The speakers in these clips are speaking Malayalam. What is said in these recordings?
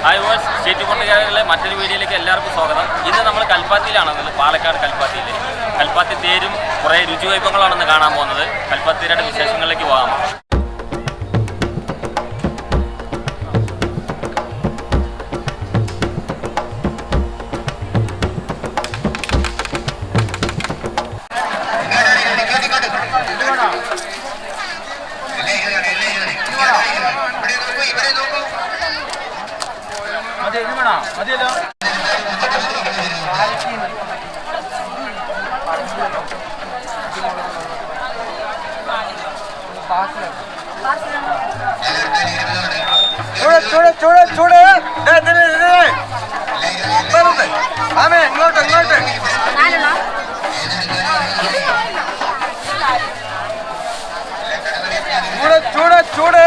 ഹായ് വേഴ്സ് സ്റ്റേറ്റ് കൊണ്ടുകാരിലെ മറ്റൊരു വീഡിയോയിലേക്ക് എല്ലാവർക്കും സ്വാഗതം. ഇന്ന് നമ്മൾ കൽപ്പാത്തിയിലാണെന്നത്, പാലക്കാട് കൽപ്പാത്തിയിൽ. കൽപ്പാത്തി തേരും കുറേ രുചിവൈഭവങ്ങളാണെന്ന് കാണാൻ പോകുന്നത്. കൽപ്പാത്തിയുടെ വിശേഷങ്ങളിലേക്ക് പോകാം. മതിയല്ലോ. ചൂട് ചൂട് ചൂട് ആമേ ഇങ്ങോട്ട് ഇങ്ങോട്ട് ചൂട് ചൂട് ചൂട്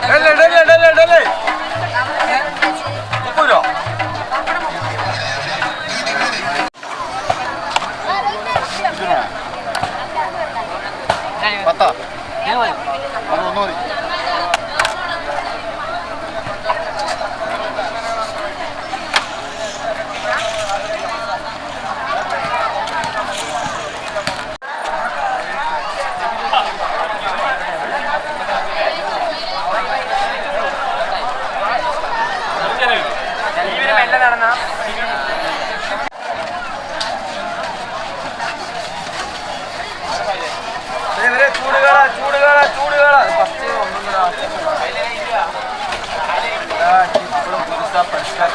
ഡല്ലേ ഡല്ലേ ഡല്ലേ ഡല്ലേ ഉപ്പൂരോ പത്താ അതൊന്നു മതി. ചൂടുകള ചൂടുകള ചൂടുകള ഫസ്റ്റ് ഒന്നും പുതുസാ പരിഷ്കാര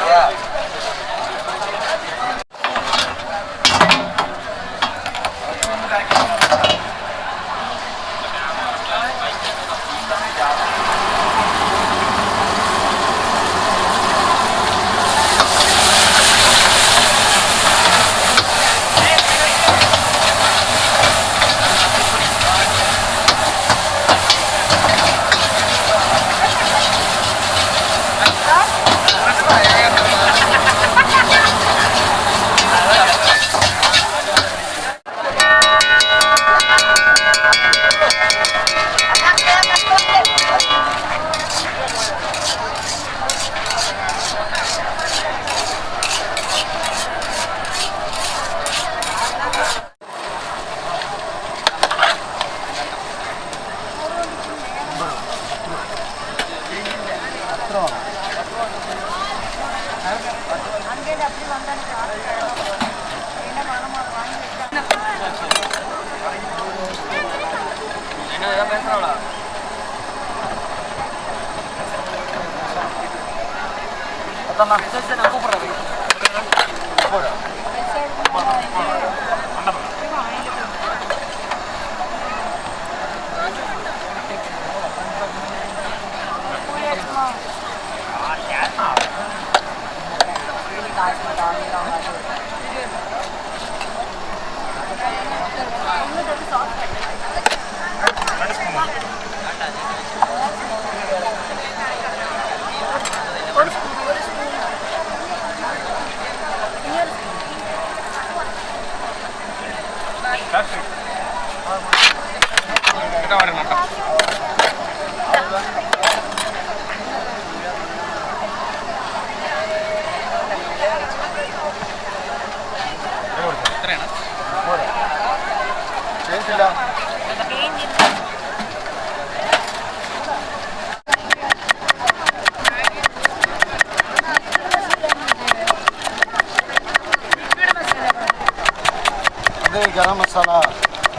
ഗരം മസാല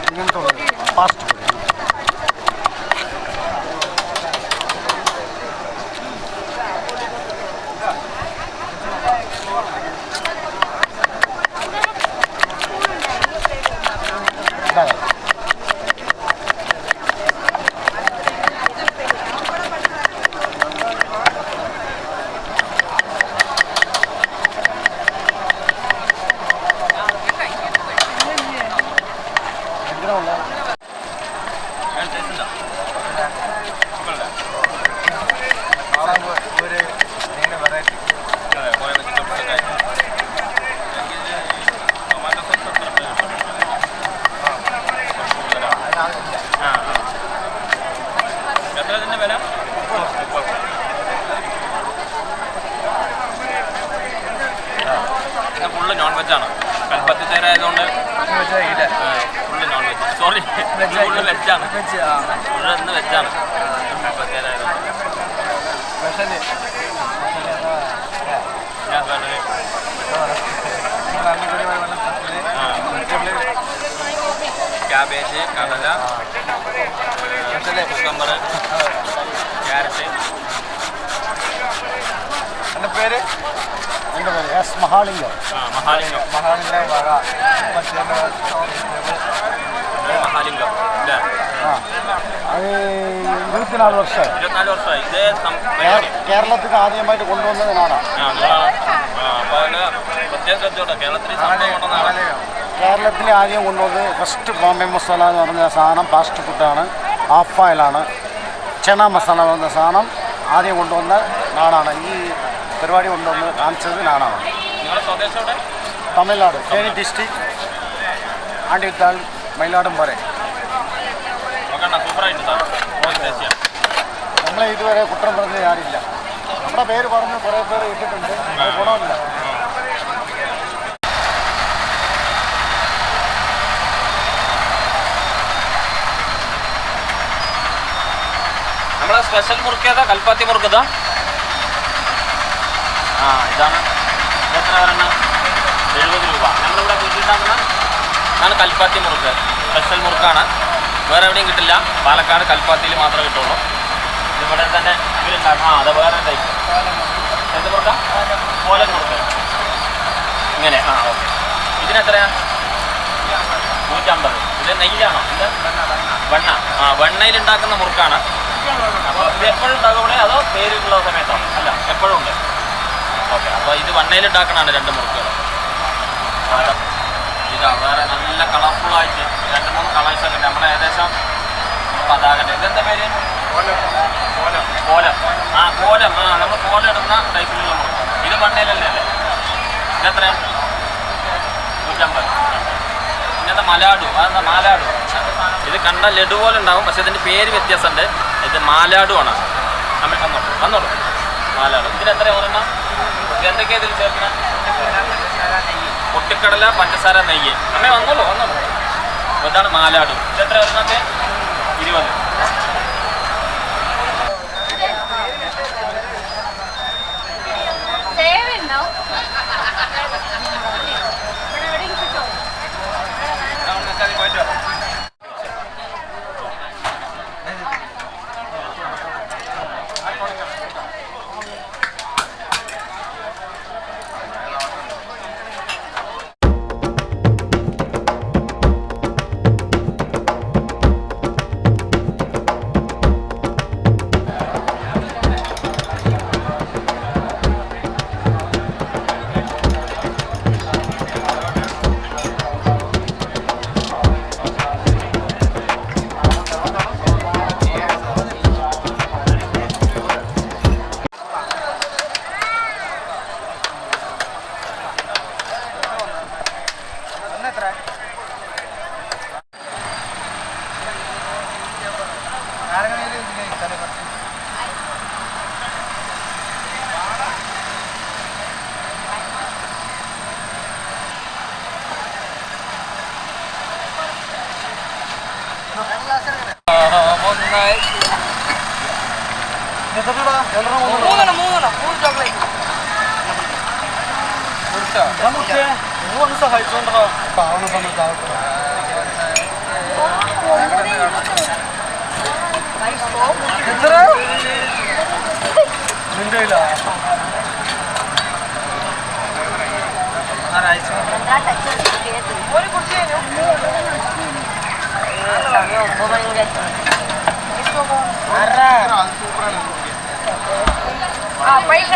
ഇങ്ങനത്തെ പാസ്റ്റ് ഇത് ഫുള്ള് നോൺ വെജാണ്. കൽപ്പത്തി തേരായതുകൊണ്ട് full non veg. Sorry, full വെജാണ്. ഫുള്ള് ഇന്ന് വെജാണ് കൽപ്പത്തി തേരായതുകൊണ്ട്. ക്യാബേജ്, കടല, കുക്കമ്പർ, ക്യാരറ്റ്. എൻ്റെ പേര് മഹാലിംഗം. മഹാലിംഗം വക മഹാലിംഗം അല്ലേ? അത് 24 വർഷമായി. 24 വർഷമായി. ഇതേ കേരളത്തിൽ ആദ്യമായിട്ട് കൊണ്ടുവന്നതിനാണ്. പ്രത്യേക ശ്രദ്ധയോടെ കേരളത്തിൽ സംഭവം കൊണ്ടുവന്നാണ്. കേരളത്തിൽ ആദ്യം കൊണ്ടുവന്നത് ഫസ്റ്റ് ബോംബെ മസാല എന്ന് പറഞ്ഞ സാധനം ഫാസ്റ്റ് ഫുഡാണ്. ഹാഫ് ഓയിലാണ്. ചന മസാല എന്ന് പറഞ്ഞ സാധനം ആദ്യം കൊണ്ടുവന്ന നാടാണ്. ഈ പരിപാടി കൊണ്ടുവന്ന് കാണിച്ചത് നാടാണ്. നിങ്ങളുടെ സ്വദേശം എവിടെ? തമിഴ്നാട്, തേനി ഡിസ്ട്രിക്ട്, ആണ്ടിത്താൽ, മയിലാടുംപാറ. നമ്മളെ ഇതുവരെ കുറ്റം പറഞ്ഞ് ആരില്ല. നമ്മുടെ പേര് പറഞ്ഞ് കുറേ പേര് ഇട്ടിട്ടുണ്ട്. അത് ഗുണമില്ല. നമ്മളെ സ്പെഷ്യൽ മുറുക്കേതാ? കൽപ്പാത്തി മുറുക്കതാ? ഇതാണ്. എത്ര ഒരെണ്ണം? 70 രൂപ. നമ്മളിവിടെ വീട്ടിലുണ്ടാക്കുന്ന ഇതാണ് കൽപ്പാത്തി മുറുക്ക്. സ്പെഷ്യൽ മുറുക്കാണ്. വേറെ എവിടെയും കിട്ടില്ല. പാലക്കാട് കൽപ്പാത്തിയിൽ മാത്രമേ കിട്ടുള്ളൂ. ഇതിവിടെ തന്നെ ഇവരുണ്ടാക്കും. അത് വേറെ ടൈപ്പ്. എന്ത് മുറുക്ക? കോലൻ മുറുക്ക്. ഇങ്ങനെ. ഓക്കെ. ഇതിനെത്രയാണ്? 150. ഇത് നെയ്യിലാണോ? ഇത് വെണ്ണ. വെണ്ണയിലുണ്ടാക്കുന്ന മുറുക്കാണ്. അപ്പോൾ ഇത് എപ്പോഴും ഉണ്ടാകും ഇവിടെ? അതോ പേരുള്ള സമയത്തോ? അല്ല, എപ്പോഴും ഉണ്ട്. ഓക്കെ. അപ്പോൾ ഇത് വെണ്ണയിലുണ്ടാക്കണതാണ് 2 മുറുക്കുകൾ. ഇതാ വേറെ നല്ല കളർഫുള്ളായിട്ട് 2-3 കളേഴ്സൊക്കെ ഉണ്ട്. നമ്മുടെ ഏകദേശം പതാകൻ്റെ. ഇതെന്താ പേര്? കോലം. കോലം. നമ്മൾ കോലം ഇടുന്ന ടൈപ്പിലുള്ള മുറുക്ക്. ഇത് വെണ്ണയിലല്ലേ അല്ലേ? ഇതെത്രയാണ്? 150. പിന്നെ മലാഡു. അതെന്താ മാലാഡു? ഇത് കണ്ട ലഡു പോലെ ഉണ്ടാകും, പക്ഷെ ഇതിൻ്റെ പേര് വ്യത്യാസമുണ്ട്. ഇത് മാലാഡു ആണ്. നമ്മൾ വന്നോളൂ. മാലാഡു. ഇതിനെത്ര ഒരെണ്ണം? ഇത് എന്തൊക്കെയാണ് ഇതിൽ ചേർക്കണം? പൊട്ടിക്കടല, പഞ്ചസാര, നെയ്യ്. അമ്മേ വന്നോളൂ. ഇതാണ് മാലാഡു. ഇതെത്ര ഒരെണ്ണത്തെ? 20. പോയിട്ട് സഹായിച്ചോണ്ടോ പാവണ സമയത്ത് എത്ര നിന്റെ ഒരു കുട്ടി പൈസ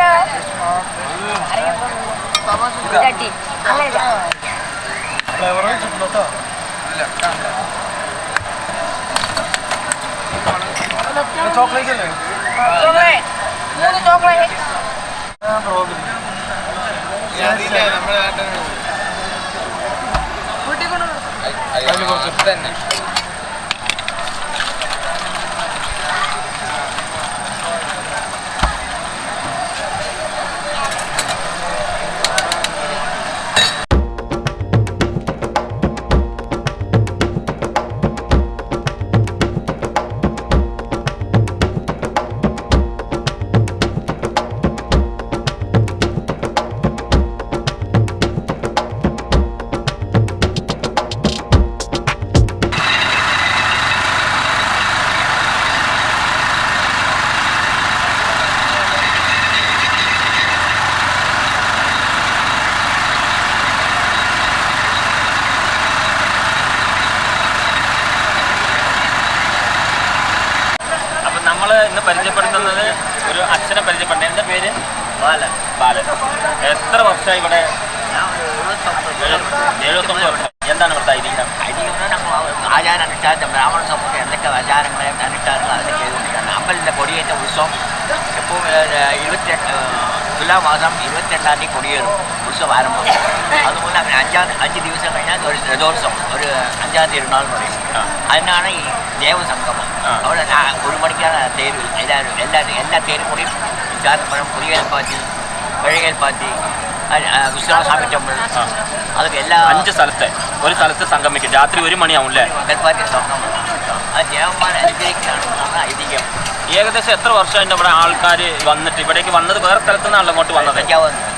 ഫ്ലേവർ വെച്ചിട്ടുണ്ടോ? ചോക്ലേറ്റ് അല്ലേ? ചോക്ലേറ്റ് അതിന് കുറച്ച് തന്നെ അച്ഛനെ പരിചയപ്പെട്ടെ. എന്താ പേര്? ബാലൻ. എത്ര വർഷമായി ഇവിടെ? 79 വർഷം. എന്താണ് ഇവിടുത്തെ ഐതിഹ്യം? ആചാരാനുഷ്ഠാനം ബ്രാഹ്മണ സമൂഹം എന്തൊക്കെ ആചാരങ്ങളെ അനുഷ്ഠാനങ്ങൾ അതൊക്കെ ചെയ്തുകൊണ്ടിരിക്കുകയാണ്. അമ്പലത്തിൻ്റെ കൊടിയേറ്റ ഉത്സവം എപ്പോഴും തുലാമാസം 22-ാം തീയതി കൊടിയേറും ഉത്സവം ആരംഭം. അതുപോലെ അങ്ങനെ 5 ദിവസം കഴിഞ്ഞാൽ ഒരു രഥോത്സവം, ഒരു 5-ാം തീയതി ഇരുന്നാൾ പറയും. അതിനാണ് ഈ ദേവസംഗമം. അവിടെ 1 മണിക്കാണ് തേര്. എല്ലാ തേരും കൂടിയും ചാരപ്പഴം, പുലികൽപ്പാത്തി, പഴയകൽപ്പാത്തി, വിശ്വനാഥസ്വാമി ടെമ്പിൾ, അതൊക്കെ എല്ലാ 5 സ്ഥലത്തെ ഒരു സ്ഥലത്ത് സംഗമിക്കും. രാത്രി 1 മണിയാവും അല്ലേ? കൽപ്പാത്തി സംഗമം. അത് ദേവന്മാരെ അനുഗ്രഹിക്കുകയാണ് ഐതിഹ്യം. ഏകദേശം എത്ര വർഷമായിട്ട് ഇവിടെ ആൾക്കാർ വന്നിട്ട്? ഇവിടേക്ക് വന്നത് വേറെ സ്ഥലത്തു നിന്നാണല്ലോ ഇങ്ങോട്ട് വന്നത്?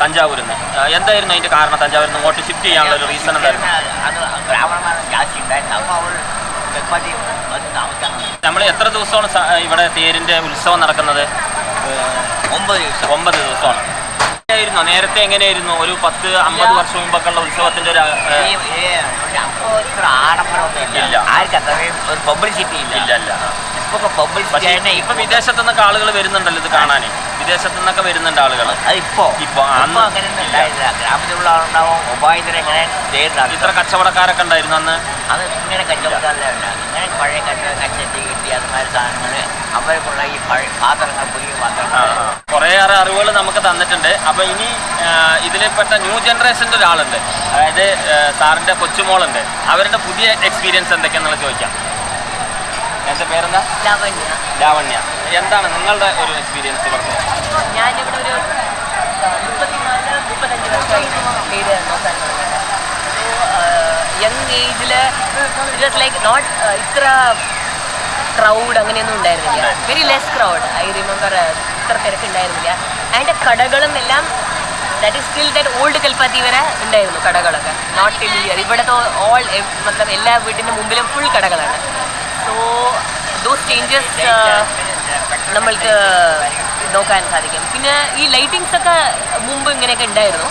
തഞ്ചാവൂരിൽ നിന്ന്. എന്തായിരുന്നു അതിൻ്റെ കാരണം? തഞ്ചാവൂരിൽ നിന്ന് ഇങ്ങോട്ട് ഷിഫ്റ്റ് ചെയ്യാനുള്ള ഒരു റീസൺ എന്തായിരുന്നു? അത് ബ്രാഹ്മണന്മാരുടെ ജാസ്തി ഉണ്ടായിരുന്നു. അപ്പോൾ അവൾ കൽപ്പാത്തി വന്ന് താമസിക്കാൻ. നമ്മൾ എത്ര ദിവസമാണ് ഇവിടെ തേരിൻ്റെ ഉത്സവം നടക്കുന്നത്? 9 ദിവസമാണ്. നേരത്തെ എങ്ങനെയായിരുന്നു? ഒരു 10-50 വർഷം മുമ്പൊക്കെ ഉള്ള ഉത്സവത്തിന്റെ ഒരു ആഡംബരമൊന്നും ഇല്ല. ആർക്കും അത്രയും ഒരു പബ്ലിസിറ്റി ഇല്ല. ഇപ്പൊ വിദേശത്തു നിന്നൊക്കെ ആളുകൾ വരുന്നുണ്ടല്ലോ ഇത് കാണാൻ. വിദേശത്തു നിന്നൊക്കെ വരുന്നുണ്ട് ആളുകൾ. ഇപ്പൊ അങ്ങനെ ഗ്രാമത്തിലുള്ള ആളുണ്ടാവും. ഉപായത്തിന് എങ്ങനെ തേരുണ്ടാവും. ഇത്ര കച്ചവടക്കാരൊക്കെ ഉണ്ടായിരുന്നു അന്ന്? അത് ഇങ്ങനെ കച്ചവടക്കാരല്ല, ഇങ്ങനെ പഴയ കച്ചത്തി കിട്ടി അതുമാതിരി സാധനങ്ങൾ അവർക്കുള്ള ഈ പഴയ പാത്രങ്ങൾ, പുതിയ പാത്രങ്ങൾ, കുറേയേറെ അറിവുകൾ നമുക്ക് തന്നിട്ടുണ്ട്. അപ്പോൾ ഇനി ഇതിൽപ്പെട്ട ന്യൂ ജനറേഷൻ്റെ ഒരാളുണ്ട്, അതായത് സാറിൻ്റെ കൊച്ചുമോളുണ്ട്. അവരുടെ പുതിയ എക്സ്പീരിയൻസ് എന്തൊക്കെയാണെന്നുള്ള ചോദിക്കാം. എൻ്റെ പേരെന്താ? ലാവണ്യ. എന്താണ് നിങ്ങളുടെ ഒരു എക്സ്പീരിയൻസ് പറഞ്ഞത്? ഞാനിവിടെ ഒരു 34-35 വർഷമായി പേര് നോക്കാൻ തുടങ്ങിയത്. സോ യങ് ഏജിൽ ഇറ്റ് വാസ് ലൈക്ക് നോട്ട് ഇത്ര ക്രൗഡ് അങ്ങനെയൊന്നും ഉണ്ടായിരുന്നില്ല. Very less crowd. I remember ഇത്ര തിരക്കുണ്ടായിരുന്നില്ല. അതിൻ്റെ കടകളും എല്ലാം that is still that old Kalpathi വരെ ഉണ്ടായിരുന്നു കടകളൊക്കെ. Not till year. ഇവിടുത്തെ ഓൾ മൊത്തം എല്ലാ വീട്ടിൻ്റെ മുമ്പിലും ഫുൾ കടകളാണ്. സോ ദോസ് ചേഞ്ചസ് നമ്മൾക്ക് നോക്കാൻ സാധിക്കും. പിന്നെ ഈ ലൈറ്റിങ്സൊക്കെ മുമ്പ് ഇങ്ങനെയൊക്കെ ഉണ്ടായിരുന്നു.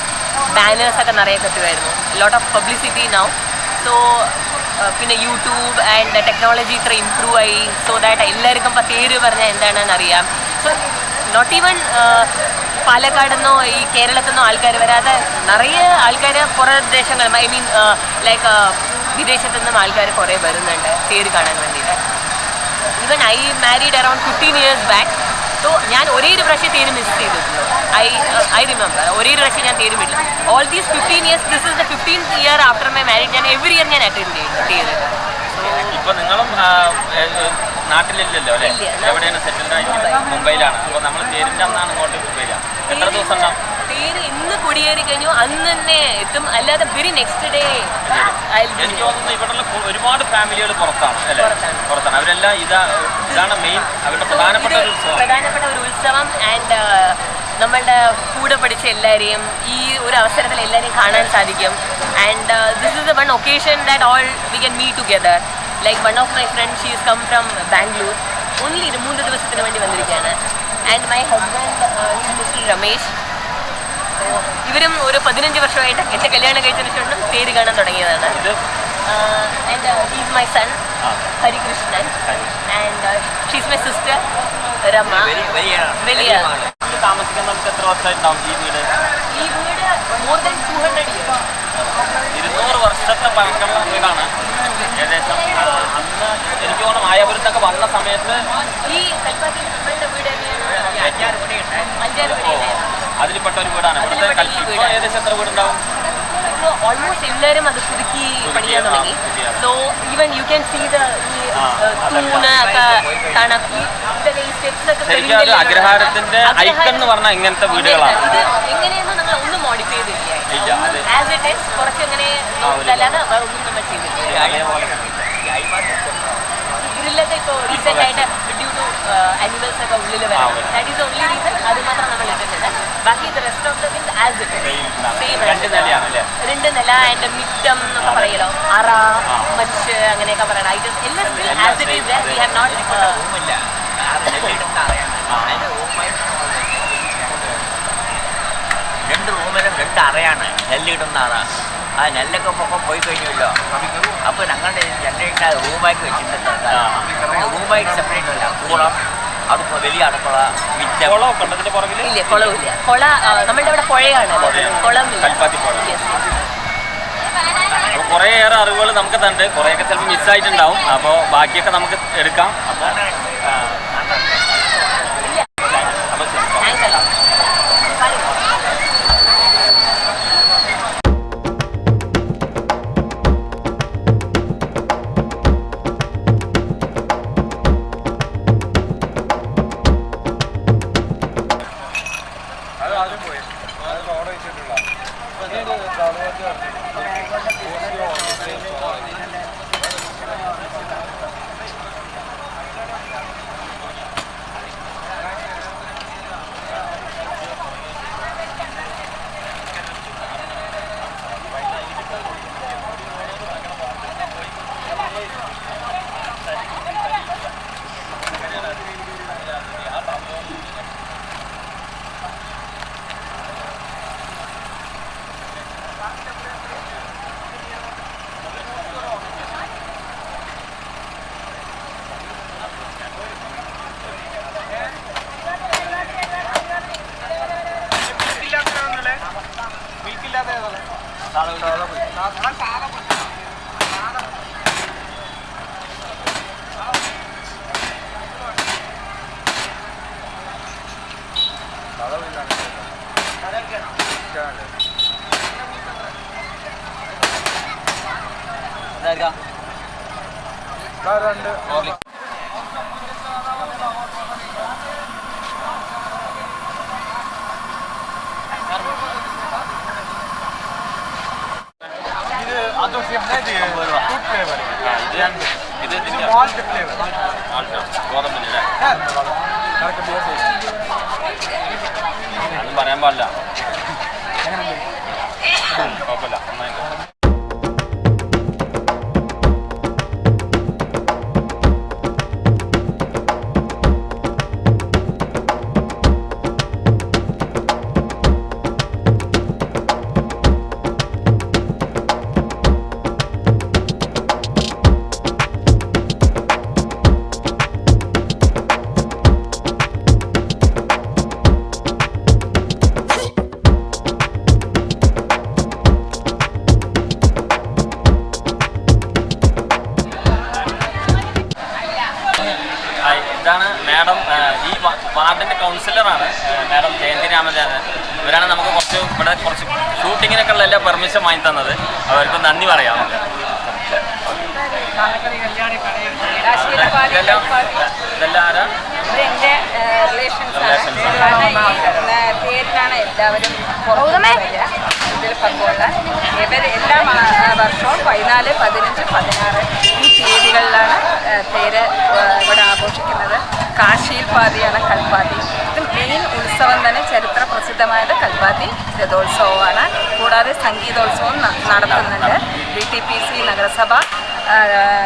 ബാനേഴ്സൊക്കെ നിറയെ കെട്ടുമായിരുന്നു. Lot of publicity now. So പിന്നെ യൂട്യൂബ് ആൻഡ് ടെക്നോളജി ഇത്ര ഇമ്പ്രൂവ് ആയി. സോ ദാറ്റ് എല്ലാവർക്കും ഇപ്പോൾ പേര് പറഞ്ഞാൽ എന്താണെന്ന് അറിയാം. സോ നോട്ട് ഈവൻ പാലക്കാട് നിന്നോ ഈ കേരളത്തിൽ നിന്നോ ആൾക്കാർ വരാതെ നിറയെ ആൾക്കാർ പുറം ദേശങ്ങൾ, ഐ മീൻ ലൈക്ക് വിദേശത്തു നിന്നും ആൾക്കാർ കുറേ വരുന്നുണ്ട് തേര് കാണാൻ വേണ്ടിയിട്ട്. Even I married around 15 years back. So ഞാൻ ഒരേ ഒരു പ്രാവശ്യം തേര് മിസ് ചെയ്തിട്ടുള്ളൂ. ഐ റിമെമ്പർ ഒരേ ഒരു പ്രാവശ്യം ഞാൻ തേര് വിട്ടില്ല. All these 15 years, this is the 15th year after my married. ഞാൻ എവറി ഇയർ ഞാൻ അറ്റൻഡ് ചെയ്യുന്നു തേര്. ഇപ്പോൾ നിങ്ങളും നാട്ടിലില്ലല്ലോ അല്ലേ? എവിടെയാണ് സെറ്റിൽഡ് ആയിട്ട്? മുംബൈയിലാണ്. അപ്പോൾ നമ്മൾ തേരിൻ്റെ അന്നാണ് ഇങ്ങോട്ട് വരിക. എത്ര ദിവസം ഉണ്ടാവും? തേര് ഇന്ന് കുടിയേറി കഴിഞ്ഞു അന്ന് തന്നെ എത്തും. അല്ലാതെ വെരി നെക്സ്റ്റ് ഡേ. എനിക്ക് തോന്നുന്നു ഇവിടെയുള്ള ഒരുപാട് ഫാമിലികൾ പുറത്താണ് അല്ലേ? പുറത്താണ്. അവരെല്ലാം ഇതാണ് മെയിൻ അവരുടെ പ്രധാനപ്പെട്ട ഒരു ഉത്സവം. ആൻഡ് നമ്മളുടെ കൂടെ പഠിച്ച എല്ലാവരെയും ഈ ഒരു അവസരത്തിൽ എല്ലാവരെയും കാണാൻ സാധിക്കും. And this is the one occasion that all we can meet together. Like one of my friend, she is come from Bangalore. Only 3 ദിവസത്തിന് വേണ്ടി വന്നിരിക്കുകയാണ്. And my husband mister Ramesh. ഇവരും ഒരു 15 വർഷമായിട്ട് എൻ്റെ കല്യാണം കഴിച്ചതിന് ശേഷം തേര് കാണാൻ തുടങ്ങിയതാണ്. And he's my son Harikrishnan. And she's my sister Rama. വലിയ താമസിക്കാൻ നമുക്ക് എത്ര വർഷമായിട്ടുണ്ടാവും ഈ വീട്? ഈ വീട് മോർ ദാൻ 200 years. 200 വർഷത്തെ പഴക്കമുള്ള വീടാണ് ഏകദേശം. അന്ന് എനിക്ക് തോന്നുന്നു മായാപുരത്തൊക്കെ വന്ന സമയത്ത് ഈ കൽപ്പാത്തിയിൽ നമ്മളുടെ വീട് തന്നെയാണ്. 5-6 വീടുണ്ടായിരുന്നു. അതിൽപ്പെട്ട ഒരു വീടാണ്. ഇവിടുത്തെ ഇപ്പോൾ ഏകദേശം എത്ര വീടുണ്ടാവും? ഓൾമോസ്റ്റ് എല്ലാവരും അത് പുതുക്കി പണിയാൻ തുടങ്ങി. So even you can see the തൂണ് ഒക്കെ കാണാം. ഈ സ്റ്റെപ്സ് ഒക്കെ അഗ്രഹാരത്തിന്റെ ഐക്കൺ എന്ന് പറഞ്ഞാൽ ഇങ്ങനത്തെ വീടുകളാണ്. ഇത് എങ്ങനെയൊന്നും നമ്മൾ ഒന്നും മോഡിഫൈ ചെയ്തില്ല. ആസ് ഇറ്റ് ഈസ് കുറച്ച് എങ്ങനെ അല്ലാതെ ഒന്നും നമ്മൾ ചെയ്തിട്ടില്ല. ഗ്രില്ലൊക്കെ ഇപ്പോൾ റീസെൻ്റ് ആയിട്ട് ഡ്യൂ ടു അനിമൽസ് ഒക്കെ ഉള്ളിൽ വരാം. That is only reason. അത് മാത്രം നമ്മൾ ഇട്ടിട്ടുണ്ട്. ബാക്കി the rest of the things as it same. 2 നില ആൻഡ് മിറ്റം എന്നൊക്കെ പറയലോ, അറ, മച്ച് അങ്ങനെയൊക്കെ പറയണം. ഐറ്റംസ് എല്ലാം still as it is. We have not റൂമില്ല. 2 റൂമിലും 2 അറയാണ്. നെല്ലിടുന്ന അറ. ആ നെല്ലൊക്കെ പൊക്കം പോയി കഴിഞ്ഞല്ലോ. അപ്പോൾ ഞങ്ങളുടെ ജനറേറ്റർ റൂമായിട്ട് വെച്ചിട്ടുണ്ട്. റൂമായിട്ട് സെപ്പറേറ്റ് അല്ല. കൂളം അടുക്കള വലിയ അടുക്കള വിറ്റ കുളമൊക്കെ ഉണ്ട് ഇതിന്റെ പുറകിൽ? ഇല്ല, കുളമില്ല. കുള നമ്മളുടെ ഇവിടെ പുഴയാണ്, കുളമില്ല. കൽപ്പാത്തി പുഴ. അപ്പോൾ കുറേയേറെ അറിവുകൾ നമുക്ക് തണ്ട്, കുറേയൊക്കെ ചിലപ്പോൾ മിസ്സായിട്ടുണ്ടാവും. അപ്പോൾ ബാക്കിയൊക്കെ നമുക്ക് എടുക്കാം. അപ്പോൾ ഒന്നും പറയാൻ പാടില്ല. കുഴപ്പമില്ല. ഇതാണ് മാഡം, ഈ വാർഡിൻ്റെ കൗൺസിലറാണ് മാഡം ജയന്തി രാമചന്ദ്രൻ. ഇവരാണ് നമുക്ക് ഇവിടെ കുറച്ച് ഷൂട്ടിങ്ങിനൊക്കെ ഉള്ള എല്ലാ പെർമിഷൻ വാങ്ങി തന്നത്. അവർക്ക് നന്ദി പറയാം. ഇതെല്ലാം ആരാ? എൻ്റെ റിലേഷൻസാണ്. പേരിലാണ് എല്ലാവരും ഇതിൽ പങ്കുകൊള്ള. ഇവർ എല്ലാ വർഷവും 14, 15, 16 ഈ തീയതികളിലാണ് തേര് ഇവിടെ ആഘോഷിക്കുന്നത്. കാശിയിൽ പാതിയാണ് കൽപ്പാത്തി. ഇത് മെയിൻ ഉത്സവം തന്നെ ചരിത്ര പ്രസിദ്ധമായത് കൽപ്പാത്തി രഥോത്സവമാണ്. കൂടാതെ സംഗീതോത്സവം നടത്തുന്നുണ്ട്. DTPC, നഗരസഭ,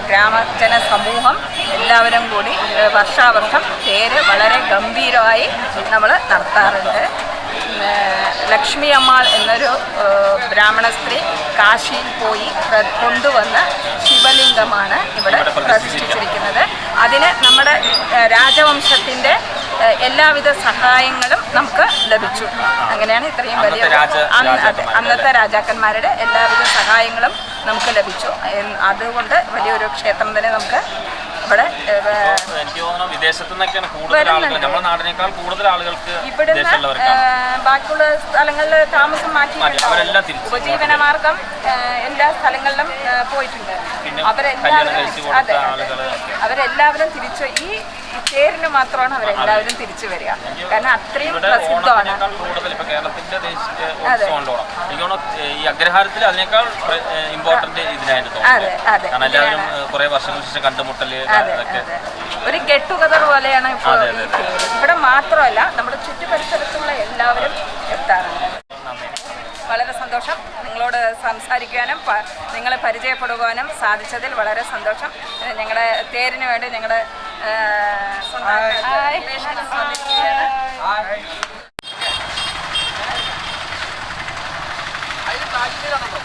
ഗ്രാമജന സമൂഹം എല്ലാവരും കൂടി വർഷാവർഷം തേര് വളരെ ഗംഭീരമായി നമ്മൾ നടത്താറുണ്ട്. ലക്ഷ്മി അമ്മാൾ എന്നൊരു ബ്രാഹ്മണ സ്ത്രീ കാശിയിൽ പോയി കൊണ്ടുവന്ന ശിവലിംഗമാണ് ഇവിടെ പ്രതിഷ്ഠിച്ചിരിക്കുന്നത്. അതിന് നമ്മുടെ രാജവംശത്തിൻ്റെ എല്ലാവിധ സഹായങ്ങളും നമുക്ക് ലഭിച്ചു. അങ്ങനെയാണ് ഇത്രയും വലിയ അന്നത്തെ രാജാക്കന്മാരുടെ എല്ലാവിധ സഹായങ്ങളും നമുക്ക് ലഭിച്ചു. അതുകൊണ്ട് വലിയൊരു ക്ഷേത്രം തന്നെ നമുക്ക് ഇവിടെ എനിക്ക് തോന്നുന്നു വിദേശത്തു നിന്നൊക്കെയാണ് കൂടുതൽ ആളുകൾ, നമ്മുടെ നാടിനേക്കാൾ കൂടുതൽ ആളുകൾക്ക് ഇവിടുന്ന് ബാക്കിയുള്ള സ്ഥലങ്ങളിൽ താമസം മാറ്റി ഉപജീവനമാർഗം എല്ലാ സ്ഥലങ്ങളിലും പോയിട്ടുണ്ട്. അവരെല്ലാവരും തിരിച്ചു ഈ തേരിന് മാത്രമാണ് അവരെല്ലാവരും തിരിച്ചു വരിക. കാരണം അത്രയും പ്രസിദ്ധമാണ്. ഈ അഗ്രഹാരത്തിൽ അതിനേക്കാൾ ഇമ്പോർട്ടന്റ് ഇതിനായിട്ട് തോന്നുന്നു. എല്ലാവരും കുറെ വർഷങ്ങൾക്ക് ശേഷം കണ്ടുമുട്ടല്, ഒരു ഗെറ്റ് ടുഗദർ പോലെയാണ് ഇപ്പോൾ ഈ തേര്. ഇവിടെ മാത്രമല്ല നമ്മുടെ ചുറ്റുപരിസരത്തുള്ള എല്ലാവരും എത്താറുണ്ട്. വളരെ സന്തോഷം. നിങ്ങളോട് സംസാരിക്കാനും നിങ്ങളെ പരിചയപ്പെടുവാനും സാധിച്ചതിൽ വളരെ സന്തോഷം. ഞങ്ങളുടെ തേരിന് വേണ്ടി ഞങ്ങളുടെ അതിന്